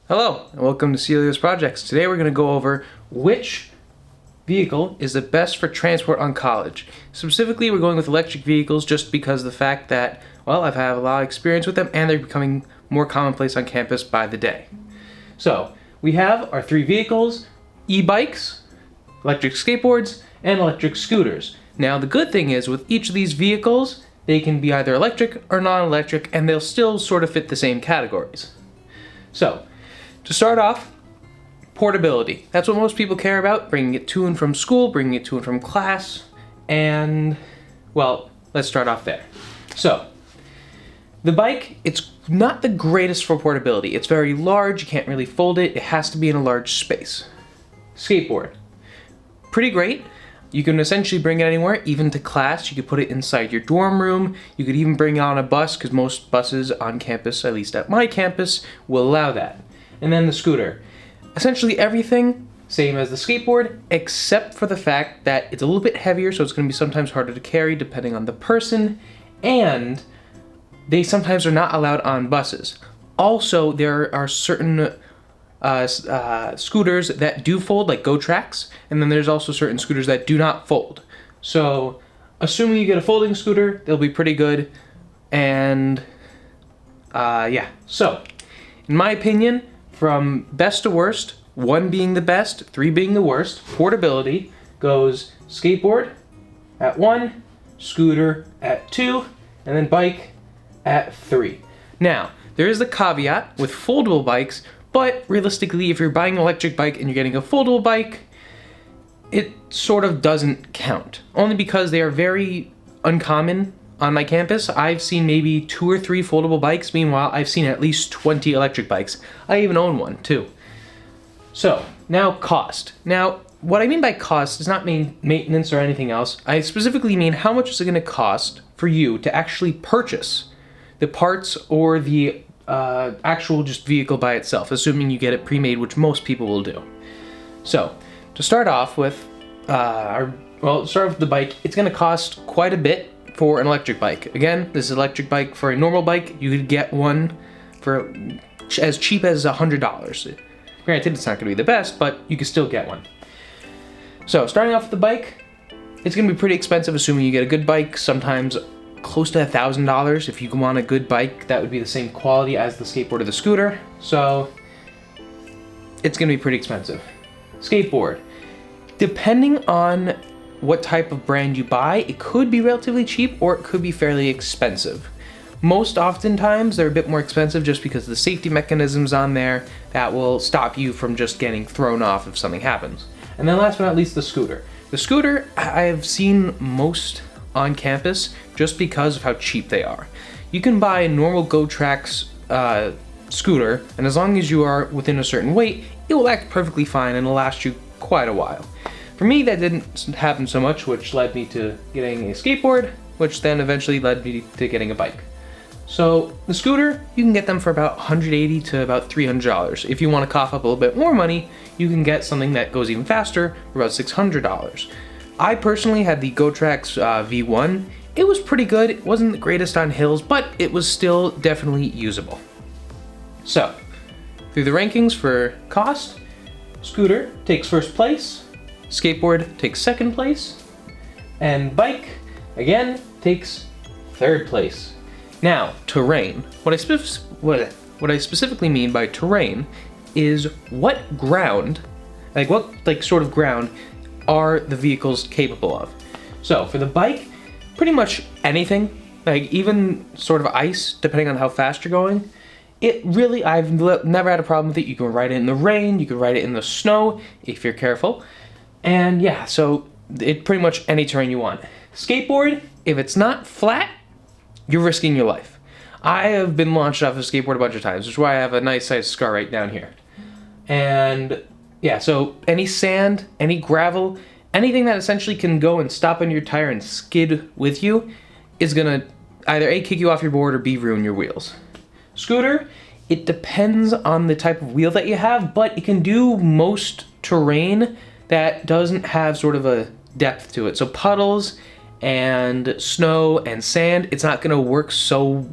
Hello, and welcome to Celia's Projects. Today we're going to go over which vehicle is the best for transport on college. Specifically, we're going with electric vehicles just because of the fact that, well, I've had a lot of experience with them and they're becoming more commonplace on campus by the day. So, we have our three vehicles: e-bikes, electric skateboards, and electric scooters. Now, the good thing is with each of these vehicles, they can be either electric or non-electric, and they'll still sort of fit the same categories. So, to start off, portability. That's what most people care about, bringing it to and from school, bringing it to and from class, and, well, let's start off there. So, the bike, it's not the greatest for portability. It's very large, you can't really fold it, it has to be in a large space. Skateboard. Pretty great. You can essentially bring it anywhere, even to class. You could put it inside your dorm room. You could even bring it on a bus, because most buses on campus, at least at my campus, will allow that. And then the scooter. Essentially everything, same as the skateboard, except for the fact that it's a little bit heavier, so it's going to be sometimes harder to carry depending on the person, and they sometimes are not allowed on buses. Also, there are certain scooters that do fold, like Go Tracks, and then there's also certain scooters that do not fold. So, assuming you get a folding scooter, they'll be pretty good, and yeah. So, in my opinion, from best to worst, 1 being the best, 3 being the worst, portability goes skateboard at 1, scooter at 2, and then bike at 3. Now, there is the caveat with foldable bikes, but realistically, if you're buying an electric bike and you're getting a foldable bike, it sort of doesn't count. Only because they are very uncommon on my campus. I've seen maybe 2 or 3 foldable bikes. Meanwhile, I've seen at least 20 electric bikes. I even own one, too. So, now cost. Now, what I mean by cost does not mean maintenance or anything else. I specifically mean how much is it going to cost for you to actually purchase the parts or the actual just vehicle by itself, assuming you get it pre-made, which most people will do. So, to start off with, start with the bike. It's going to cost quite a bit for an electric bike. Again, this is an electric bike. For a normal bike, you could get one for as cheap as $100. Granted, it's not going to be the best, but you can still get one. So, starting off with the bike, it's going to be pretty expensive, assuming you get a good bike, sometimes close to $1,000. If you want a good bike, that would be the same quality as the skateboard or the scooter. So, it's going to be pretty expensive. Skateboard. Depending on what type of brand you buy, it could be relatively cheap or it could be fairly expensive. Most oftentimes, they're a bit more expensive just because of the safety mechanisms on there that will stop you from just getting thrown off if something happens. And then last but not least, the scooter. The scooter, I've seen most on campus just because of how cheap they are. You can buy a normal Go Tracks scooter, and as long as you are within a certain weight, it will act perfectly fine and will last you quite a while. For me, that didn't happen so much, which led me to getting a skateboard, which then eventually led me to getting a bike. So, the scooter, you can get them for about $180 to about $300. If you want to cough up a little bit more money, you can get something that goes even faster for about $600. I personally had the Go Tracks V1. It was pretty good. It wasn't the greatest on hills, but it was still definitely usable. So, through the rankings for cost, scooter takes first place, skateboard takes second place, and bike, again, takes third place. Now, terrain. What I specifically mean by terrain is what ground, what sort of ground are the vehicles capable of. So, for the bike, pretty much anything, like even sort of ice, depending on how fast you're going. I've never had a problem with it. You can ride it in the rain, you can ride it in the snow, if you're careful. And yeah, so it pretty much any terrain you want. Skateboard, if it's not flat, you're risking your life. I have been launched off a skateboard a bunch of times, which is why I have a nice sized scar right down here. And yeah, so any sand, any gravel, anything that essentially can go and stop on your tire and skid with you is gonna either A, kick you off your board, or B, ruin your wheels. Scooter, it depends on the type of wheel that you have, but it can do most terrain that doesn't have sort of a depth to it. So puddles and snow and sand, it's not gonna work so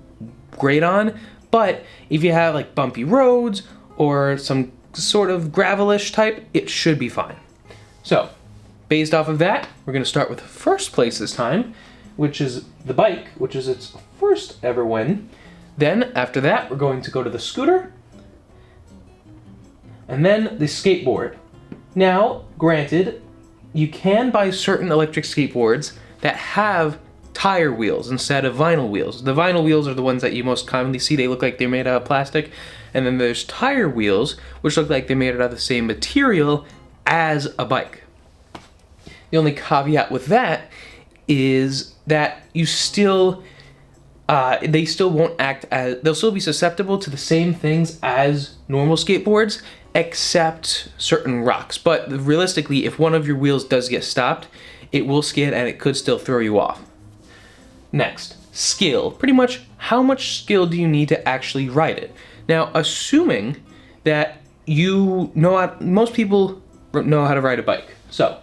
great on, but if you have like bumpy roads or some sort of gravelish type, it should be fine. So, based off of that, we're going to start with first place this time, which is the bike, which is its first ever win. Then, after that, we're going to go to the scooter, and then the skateboard. Now, granted, you can buy certain electric skateboards that have tire wheels instead of vinyl wheels. The vinyl wheels are the ones that you most commonly see. They look like they're made out of plastic. And then there's tire wheels, which look like they're made out of the same material as a bike. The only caveat with that is that you still, they still won't act as, they'll still be susceptible to the same things as normal skateboards, except certain rocks. But realistically, if one of your wheels does get stopped, it will skid and it could still throw you off. Next, skill. Pretty much how much skill do you need to actually ride it? Now, assuming that you know how, most people know how to ride a bike. So,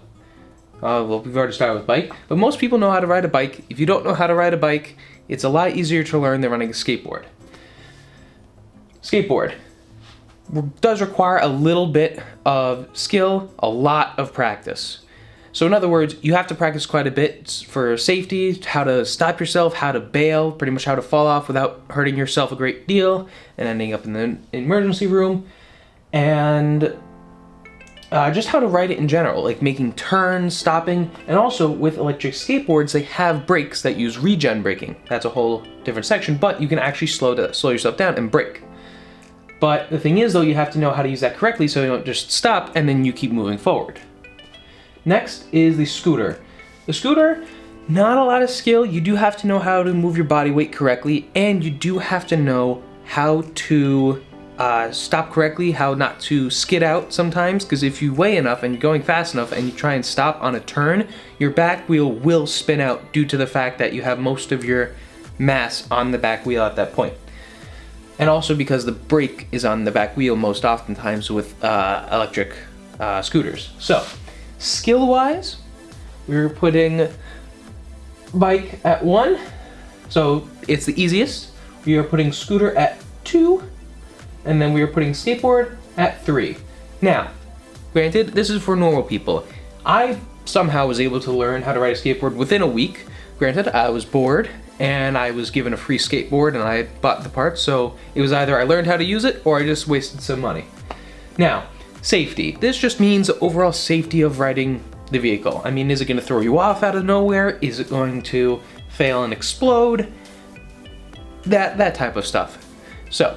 well, we've already started with bike, but most people know how to ride a bike. If you don't know how to ride a bike, it's a lot easier to learn than running a skateboard. Skateboard does require a little bit of skill, a lot of practice. So in other words, you have to practice quite a bit for safety, how to stop yourself, how to bail, pretty much how to fall off without hurting yourself a great deal and ending up in the emergency room, and just how to ride it in general, like making turns, stopping, and also with electric skateboards, they have brakes that use regen braking. That's a whole different section, but you can actually slow yourself down and brake. But the thing is, though, you have to know how to use that correctly so you don't just stop and then you keep moving forward. Next is the scooter. The scooter, not a lot of skill. You do have to know how to move your body weight correctly, and you do have to know how to stop correctly, how not to skid out sometimes, because if you weigh enough and you're going fast enough and you try and stop on a turn, your back wheel will spin out due to the fact that you have most of your mass on the back wheel at that point. And also because the brake is on the back wheel most oftentimes with electric scooters. So, skill-wise, we're putting bike at 1, so it's the easiest. We are putting scooter at 2, and then we are putting skateboard at 3. Now, granted, this is for normal people. I somehow was able to learn how to ride a skateboard within a week. Granted, I was bored, and I was given a free skateboard, and I had bought the parts, so it was either I learned how to use it, or I just wasted some money. Now, safety. This just means the overall safety of riding the vehicle. I mean, is it going to throw you off out of nowhere? Is it going to fail and explode? That type of stuff. So,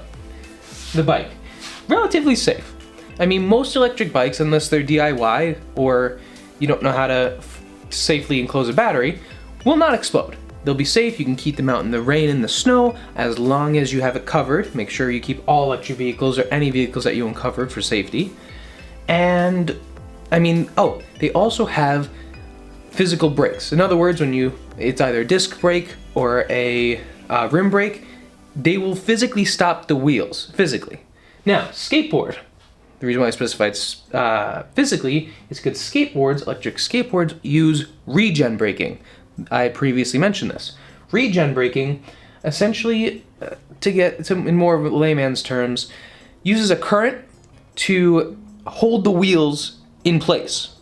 the bike. Relatively safe. I mean, most electric bikes, unless they're DIY or you don't know how to safely enclose a battery, will not explode. They'll be safe. You can keep them out in the rain and the snow as long as you have it covered. Make sure you keep all electric vehicles or any vehicles that you own covered for safety. And, I mean, they also have physical brakes. In other words, when it's either a disc brake or a rim brake, they will physically stop the wheels, physically. Now, skateboard. The reason why I specified physically is because electric skateboards, use regen braking. I previously mentioned this. Regen braking, essentially, in more of layman's terms, uses a current to hold the wheels in place.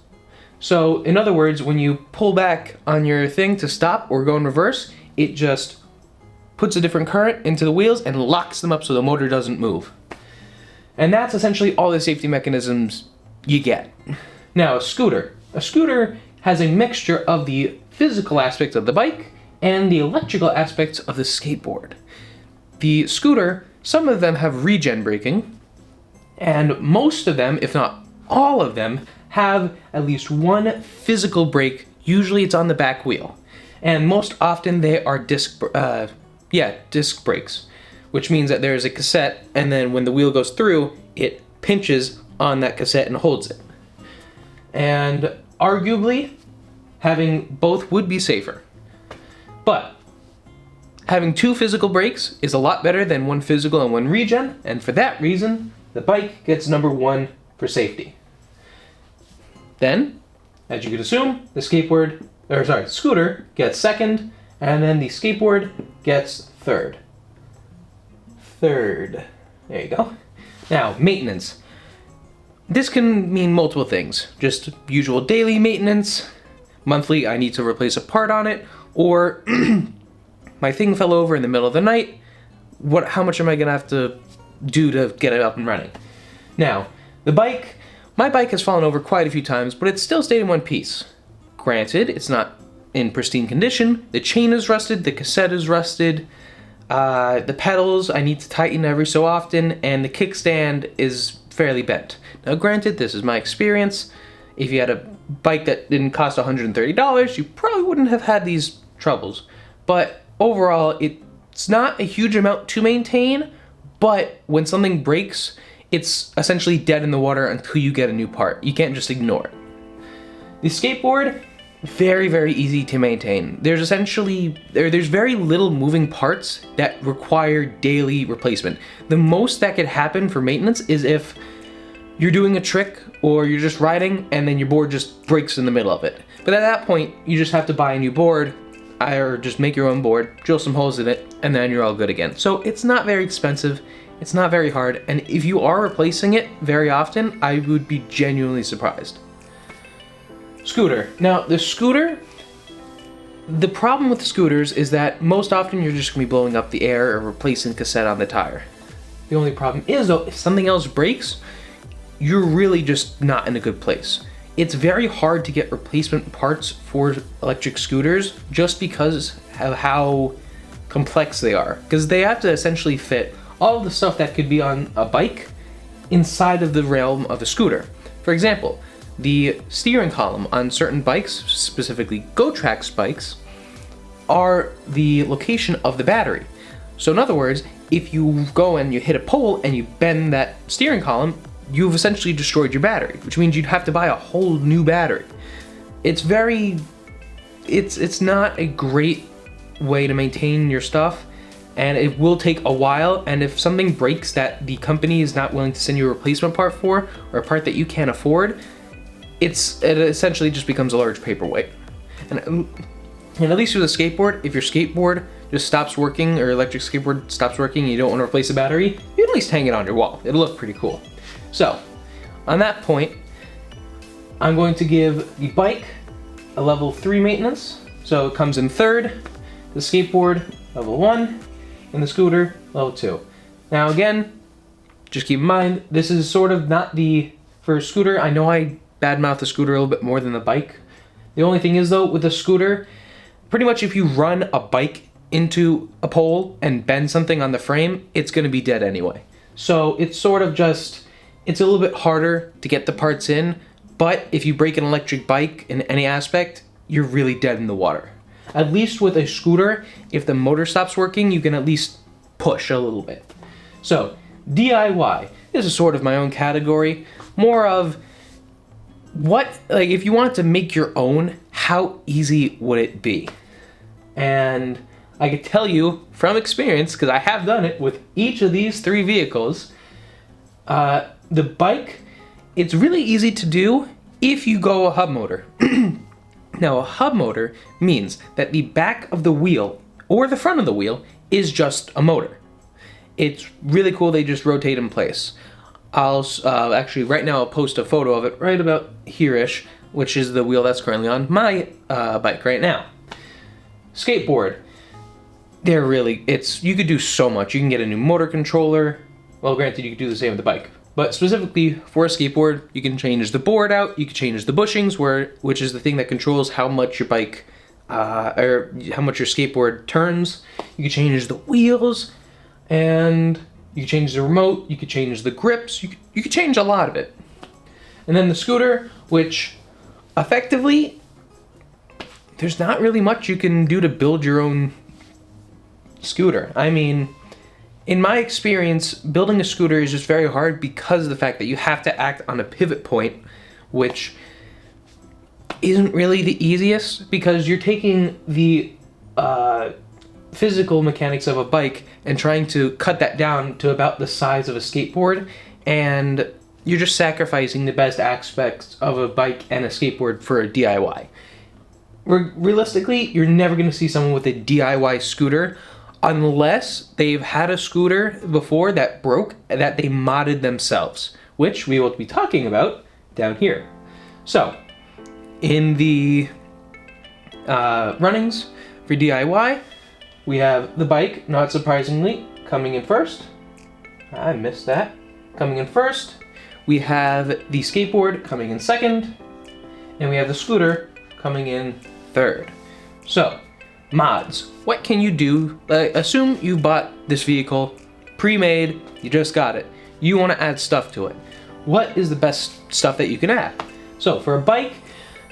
So, in other words, when you pull back on your thing to stop or go in reverse, it just puts a different current into the wheels and locks them up so the motor doesn't move. And that's essentially all the safety mechanisms you get. Now, a scooter. A scooter has a mixture of the physical aspects of the bike and the electrical aspects of the skateboard. The scooter, some of them have regen braking, and most of them, if not all of them, have at least one physical brake. Usually it's on the back wheel. And most often they are disc brakes, which means that there's a cassette, and then when the wheel goes through, it pinches on that cassette and holds it. And arguably, having both would be safer. But having 2 physical brakes is a lot better than 1 physical and 1 regen, and for that reason, the bike gets number 1 for safety. Then, as you could assume, the scooter gets 2nd, and then the skateboard gets 3rd. There you go. Now, maintenance. This can mean multiple things. Just usual daily maintenance, monthly, I need to replace a part on it, or my thing fell over in the middle of the night, how much am I gonna have to do to get it up and running? Now, my bike has fallen over quite a few times, but it still stayed in one piece. Granted, it's not in pristine condition, the chain is rusted, the cassette is rusted, the pedals I need to tighten every so often, and the kickstand is fairly bent. Now granted, this is my experience. If you had a bike that didn't cost $130, you probably wouldn't have had these troubles. But overall, it's not a huge amount to maintain, but when something breaks, it's essentially dead in the water until you get a new part. You can't just ignore it. The skateboard, very, very easy to maintain. There's very little moving parts that require daily replacement. The most that could happen for maintenance is if you're doing a trick or you're just riding and then your board just breaks in the middle of it. But at that point, you just have to buy a new board or just make your own board, drill some holes in it, and then you're all good again. So it's not very expensive, it's not very hard, and if you are replacing it very often, I would be genuinely surprised. Scooter. Now, the problem with scooters is that most often you're just going to be blowing up the air or replacing cassette on the tire. The only problem is, though, if something else breaks, you're really just not in a good place. It's very hard to get replacement parts for electric scooters just because of how complex they are. Because they have to essentially fit all of the stuff that could be on a bike inside of the realm of a scooter. For example, the steering column on certain bikes, specifically GoTrax bikes, are the location of the battery. So in other words, if you go and you hit a pole and you bend that steering column, you've essentially destroyed your battery, which means you'd have to buy a whole new battery. It's not a great way to maintain your stuff, and it will take a while, and if something breaks that the company is not willing to send you a replacement part for, or a part that you can't afford, it essentially just becomes a large paperweight. And at least with a skateboard, if your skateboard just stops working, or electric skateboard stops working and you don't want to replace the battery, you can at least hang it on your wall. It'll look pretty cool. So, on that point, I'm going to give the bike a level 3 maintenance. So it comes in third, the skateboard level 1, and the scooter level 2. Now again, just keep in mind, this is sort of not for a scooter, I know I badmouth the scooter a little bit more than the bike. The only thing is though, with a scooter, pretty much if you run a bike into a pole and bend something on the frame, it's going to be dead anyway. So it's sort of just, it's a little bit harder to get the parts in, but if you break an electric bike in any aspect, you're really dead in the water. At least with a scooter, if the motor stops working, you can at least push a little bit. So, DIY. This is sort of my own category. More of if you wanted to make your own, how easy would it be? And I could tell you from experience, because I have done it with each of these 3 vehicles, the bike, it's really easy to do if you go a hub motor. Now, a hub motor means that the back of the wheel or the front of the wheel is just a motor. It's really cool, they just rotate in place. I'll actually, right now I'll post a photo of it right about here-ish, which is the wheel that's currently on my bike right now. Skateboard. You could do so much. You can get a new motor controller. Well, granted, you could do the same with the bike. But specifically for a skateboard, you can change the board out, you can change the bushings, which is the thing that controls how much your bike, or how much your skateboard turns. You can change the wheels, and you can change the remote, you can change the grips, you can change a lot of it. And then the scooter, which effectively, there's not really much you can do to build your own scooter. I mean, in my experience, building a scooter is just very hard because of the fact that you have to act on a pivot point, which isn't really the easiest because you're taking the physical mechanics of a bike and trying to cut that down to about the size of a skateboard, and you're just sacrificing the best aspects of a bike and a skateboard for a DIY. Realistically, you're never going to see someone with a DIY scooter unless they've had a scooter before that broke that they modded themselves, which we will be talking about down here. So, in the runnings for DIY, we have the bike, not surprisingly, coming in first. I missed that. Coming in first. We have the skateboard coming in second. And we have the scooter coming in third. So, mods. What can you do? Assume you bought this vehicle pre-made, you just got it. You want to add stuff to it. What is the best stuff that you can add? So, for a bike,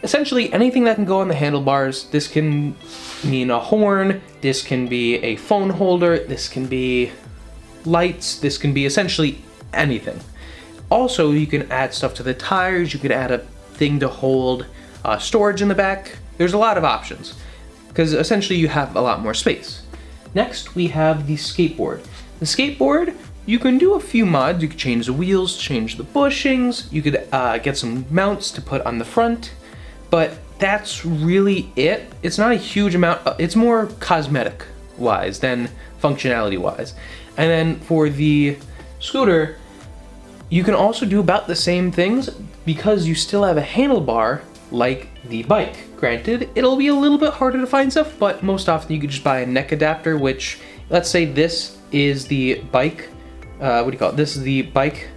essentially anything that can go on the handlebars. This can mean a horn, this can be a phone holder, this can be lights, this can be essentially anything. Also, you can add stuff to the tires, you could add a thing to hold storage in the back. There's a lot of options, because essentially you have a lot more space. Next, we have the skateboard. The skateboard, you can do a few mods. You could change the wheels, change the bushings, you could get some mounts to put on the front, but that's really it. It's not a huge amount, it's more cosmetic wise than functionality wise. And then for the scooter, you can also do about the same things because you still have a handlebar like the bike. Granted, it'll be a little bit harder to find stuff, but most often you could just buy a neck adapter, which, let's say this is the bike, what do you call it? This is the bike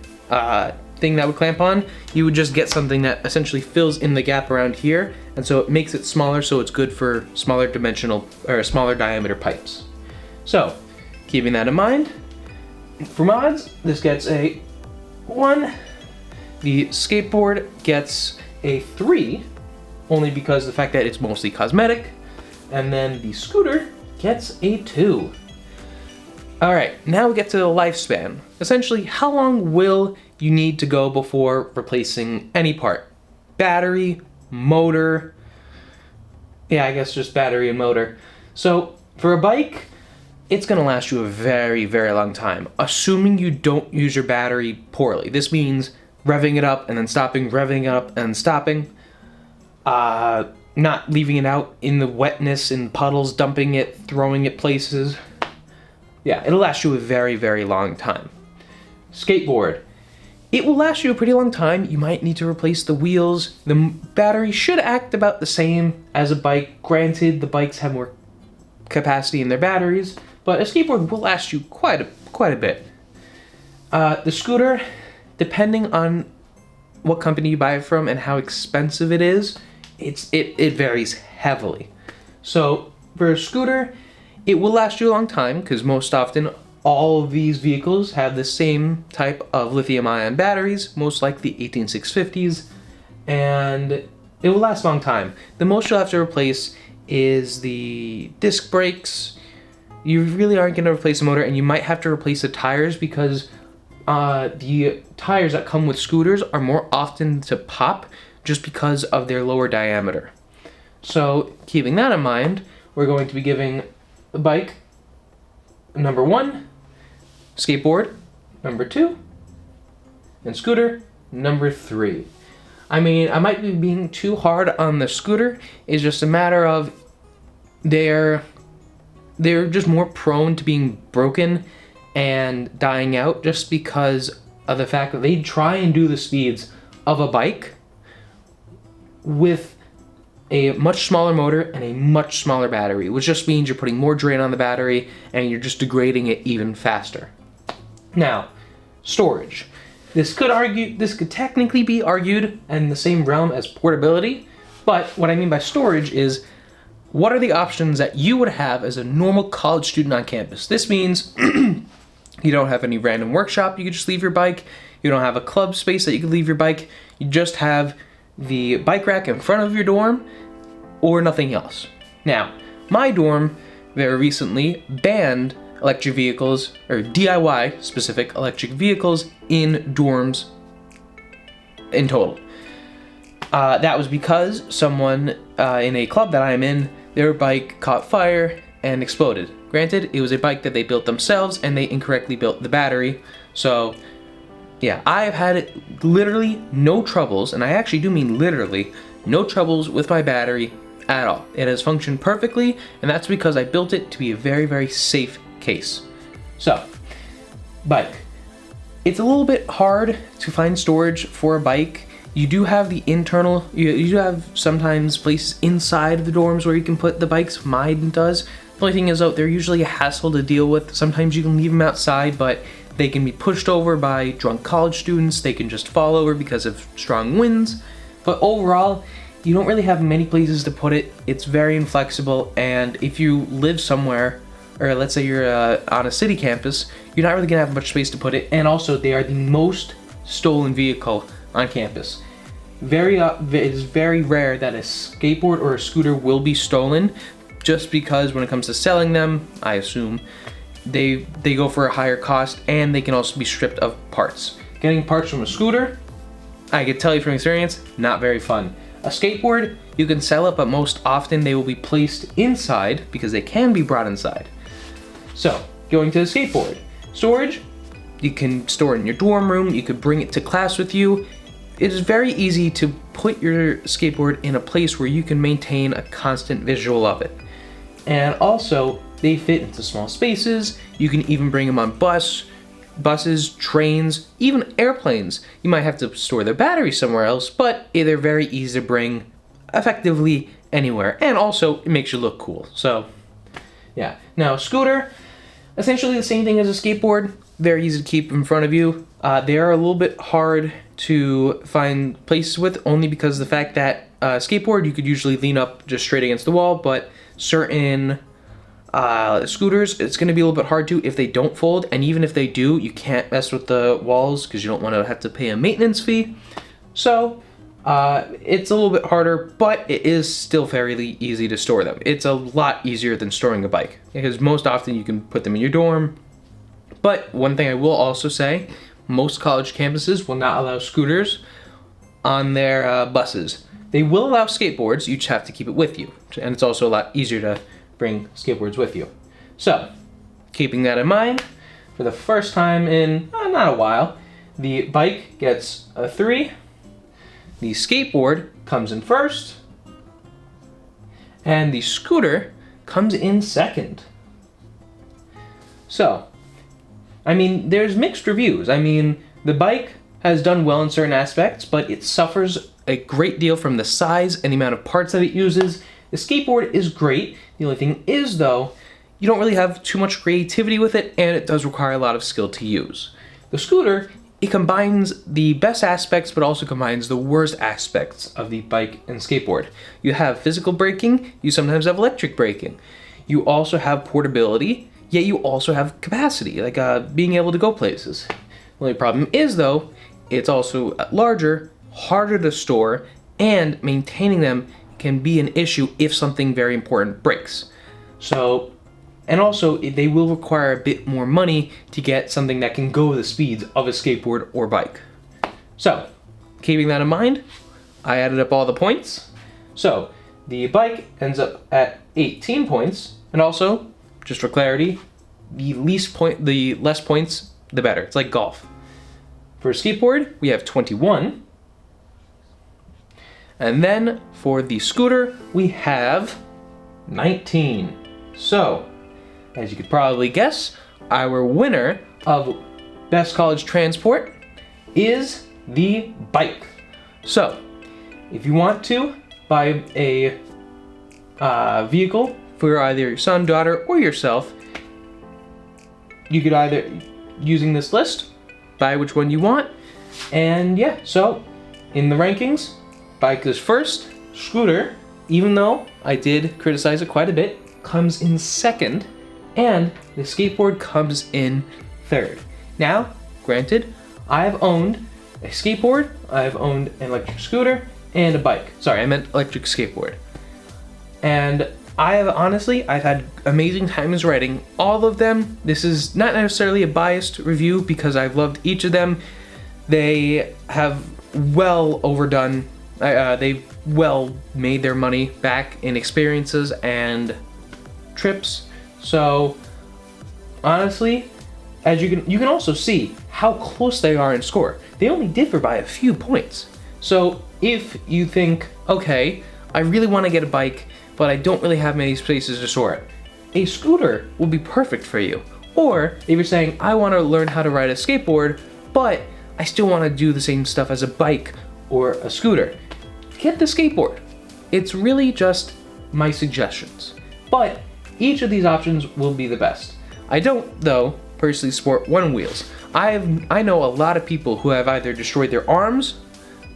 thing that would clamp on. You would just get something that essentially fills in the gap around here, and so it makes it smaller, so it's good for smaller dimensional, or smaller diameter pipes. So, keeping that in mind, for mods, this gets a 1. The skateboard gets a 3, only because of the fact that it's mostly cosmetic. And then the scooter gets a 2. Alright, now we get to the lifespan. Essentially, how long will you need to go before replacing any part? Battery, motor, yeah, I guess just battery and motor. So, for a bike, it's going to last you a very, very long time, assuming you don't use your battery poorly. This means revving it up and then stopping, revving it up and stopping, not leaving it out in the wetness and puddles, dumping it, throwing it places. Yeah, it'll last you a very, very long time. Skateboard. It will last you a pretty long time. You might need to replace the wheels. The battery should act about the same as a bike. Granted, the bikes have more capacity in their batteries, but a skateboard will last you quite a bit. The scooter, depending on what company you buy it from and how expensive it is, it varies heavily. So for a scooter, it will last you a long time because most often all of these vehicles have the same type of lithium-ion batteries, most like the 18650s, and it will last a long time. The most you'll have to replace is the disc brakes. You really aren't going to replace the motor, and you might have to replace the tires because the tires that come with scooters are more often to pop just because of their lower diameter. So keeping that in mind, we're going to be giving the bike number 1, skateboard number 2, and scooter number 3. I mean, I might be being too hard on the scooter. It's just a matter of they're just more prone to being broken and dying out just because of the fact that they try and do the speeds of a bike with a much smaller motor and a much smaller battery, which just means you're putting more drain on the battery and you're just degrading it even faster. Now, storage. This could technically be argued in the same realm as portability, but what I mean by storage is what are the options that you would have as a normal college student on campus? This means you don't have any random workshop you could just leave your bike. You don't have a club space that you could leave your bike. You just have the bike rack in front of your dorm or nothing else. Now, my dorm very recently banned electric vehicles, or DIY specific electric vehicles in dorms in total. That was because someone in a club that I'm in, their bike caught fire and exploded. Granted, it was a bike that they built themselves and they incorrectly built the battery. So yeah, I've had literally no troubles, and I actually do mean literally, no troubles with my battery at all. It has functioned perfectly, and that's because I built it to be a very, very safe case. So, bike. It's a little bit hard to find storage for a bike. You do have the internal, you do have sometimes places inside the dorms where you can put the bikes. Mine does. The only thing is, though, they're usually a hassle to deal with. Sometimes you can leave them outside, but they can be pushed over by drunk college students. They can just fall over because of strong winds. But overall, you don't really have many places to put it. It's very inflexible, and if you live somewhere, or let's say you're on a city campus, you're not really gonna have much space to put it. And also, they are the most stolen vehicle on campus. It is very rare that a skateboard or a scooter will be stolen, just because when it comes to selling them, I assume, they go for a higher cost, and they can also be stripped of parts. Getting parts from a scooter, I can tell you from experience, not very fun. A skateboard, you can sell it, but most often they will be placed inside because they can be brought inside. So, going to the skateboard. Storage, you can store it in your dorm room, you could bring it to class with you. It is very easy to put your skateboard in a place where you can maintain a constant visual of it. And also, they fit into small spaces. You can even bring them on buses, trains, even airplanes. You might have to store their battery somewhere else, but they're very easy to bring effectively anywhere. And also, it makes you look cool. So, yeah. Now, scooter, essentially the same thing as a skateboard. Very easy to keep in front of you. They are a little bit hard to find places with, only because of the fact that skateboard, you could usually lean up just straight against the wall, but certain scooters, it's going to be a little bit hard to if they don't fold, and even if they do, you can't mess with the walls because you don't want to have to pay a maintenance fee. So it's a little bit harder, but it is still fairly easy to store them. It's a lot easier than storing a bike because most often you can put them in your dorm. But one thing I will also say, most college campuses will not allow scooters on their buses. They will allow skateboards, you just have to keep it with you. And it's also a lot easier to bring skateboards with you. So, keeping that in mind, for the first time in not a while, the bike gets a 3, the skateboard comes in first, and the scooter comes in second. So, I mean, there's mixed reviews. I mean, the bike has done well in certain aspects, but it suffers a great deal from the size and the amount of parts that it uses. The skateboard is great. The only thing is, though, you don't really have too much creativity with it, and it does require a lot of skill to use. The scooter, it combines the best aspects, but also combines the worst aspects of the bike and skateboard. You have physical braking, you sometimes have electric braking. You also have portability, yet you also have capacity, like being able to go places. The only problem is, though, it's also larger, harder to store, and maintaining them can be an issue if something very important breaks. So, and also they will require a bit more money to get something that can go the speeds of a skateboard or bike. So, keeping that in mind, I added up all the points. So, the bike ends up at 18 points, and also, just for clarity, the less points, the better. It's like golf. For a skateboard, we have 21. And then for the scooter, we have 19. So, as you could probably guess, our winner of Best College Transport is the bike. So, if you want to buy a vehicle for either your son, daughter, or yourself, you could either, using this list, buy which one you want. And yeah, so in the rankings, bike is first, scooter, even though I did criticize it quite a bit, comes in second, and the skateboard comes in third. Now, granted, I've owned a skateboard, I've owned an electric scooter, and a bike. Sorry, I meant electric skateboard. And I've had amazing times riding all of them. This is not necessarily a biased review because I've loved each of them. They have well overdone, they've well made their money back in experiences and trips. So honestly, as you can also see how close they are in score. They only differ by a few points. So if you think, okay, I really want to get a bike, but I don't really have many spaces to store it, a scooter will be perfect for you. Or if you're saying, I want to learn how to ride a skateboard, but I still want to do the same stuff as a bike or a scooter, get the skateboard. It's really just my suggestions. But each of these options will be the best. I don't, though, personally sport one wheels. I know a lot of people who have either destroyed their arms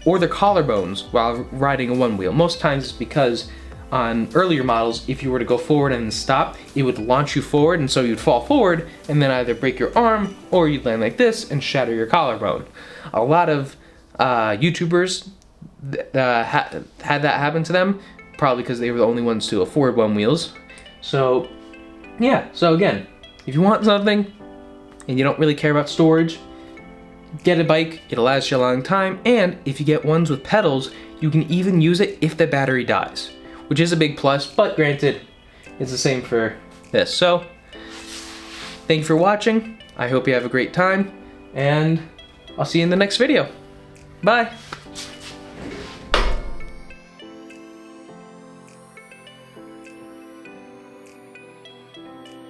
or their collarbones while riding a one wheel. Most times it's because on earlier models, if you were to go forward and stop, it would launch you forward, and so you'd fall forward and then either break your arm or you'd land like this and shatter your collarbone. A lot of YouTubers had that happen to them, probably because they were the only ones to afford one wheels. So yeah, so again, if you want something and you don't really care about storage, get a bike, it'll last you a long time, and if you get ones with pedals, you can even use it if the battery dies, which is a big plus, but granted, it's the same for this. So, thank you for watching, I hope you have a great time, and I'll see you in the next video. Bye!